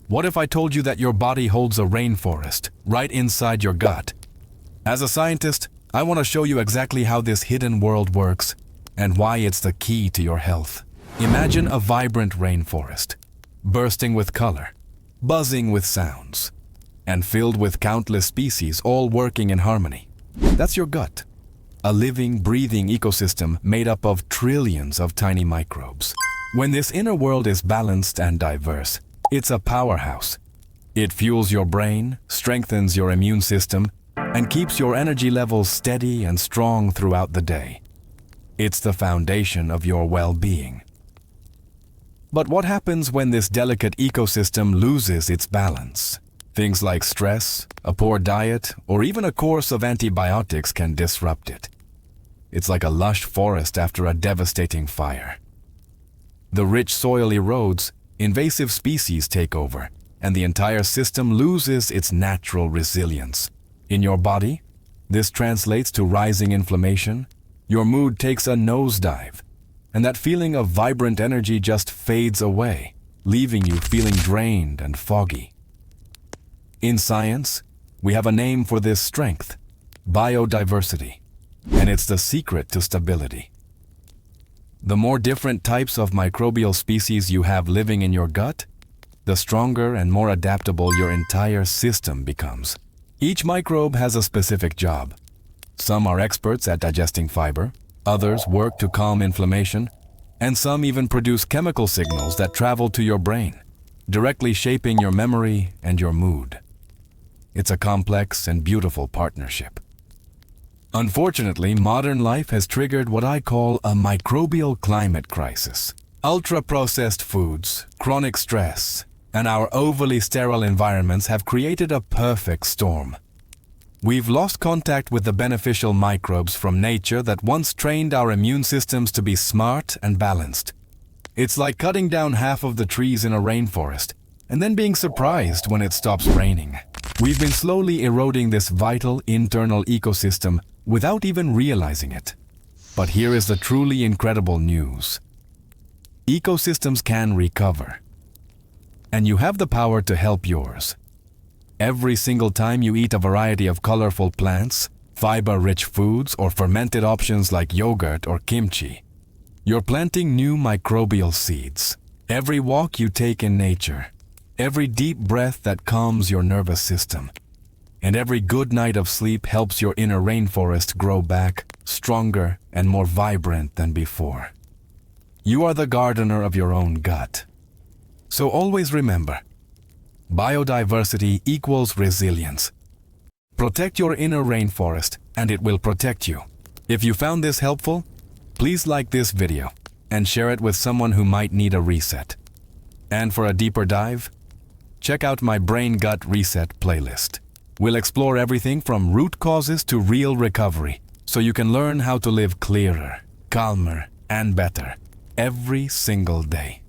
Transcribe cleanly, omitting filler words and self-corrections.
What if I told you that your body holds a rainforest right inside your gut? As a scientist, I want to show you exactly how this hidden world works and why it's the key to your health. Imagine a vibrant rainforest, bursting with color, buzzing with sounds, and filled with countless species all working in harmony. That's your gut, a living, breathing ecosystem made up of trillions of tiny microbes. When this inner world is balanced and diverse, it's a powerhouse. It fuels your brain, strengthens your immune system, and keeps your energy levels steady and strong throughout the day. It's the foundation of your well-being. But what happens when this delicate ecosystem loses its balance? Things like stress, a poor diet, or even a course of antibiotics can disrupt it. It's like a lush forest after a devastating fire. The rich soil erodes, invasive species take over, and the entire system loses its natural resilience. In your body, this translates to rising inflammation. Your mood takes a nosedive, and that feeling of vibrant energy just fades away, leaving you feeling drained and foggy. In science, we have a name for this strength: biodiversity, and it's the secret to stability. The more different types of microbial species you have living in your gut, the stronger and more adaptable your entire system becomes. Each microbe has a specific job. Some are experts at digesting fiber, others work to calm inflammation, and some even produce chemical signals that travel to your brain, directly shaping your memory and your mood. It's a complex and beautiful partnership. Unfortunately, modern life has triggered what I call a microbial climate crisis. Ultra-processed foods, chronic stress, and our overly sterile environments have created a perfect storm. We've lost contact with the beneficial microbes from nature that once trained our immune systems to be smart and balanced. It's like cutting down half of the trees in a rainforest and then being surprised when it stops raining. We've been slowly eroding this vital internal ecosystem without even realizing it. But here is the truly incredible news. Ecosystems can recover, and you have the power to help yours. Every single time you eat a variety of colorful plants, fiber-rich foods, or fermented options like yogurt or kimchi, you're planting new microbial seeds. Every walk you take in nature, every deep breath that calms your nervous system, and every good night of sleep helps your inner rainforest grow back, stronger and more vibrant than before. You are the gardener of your own gut. So always remember, biodiversity equals resilience. Protect your inner rainforest, and it will protect you. If you found this helpful, please like this video and share it with someone who might need a reset. And for a deeper dive, check out my Brain Gut Reset playlist. We'll explore everything from root causes to real recovery, so you can learn how to live clearer, calmer, and better every single day.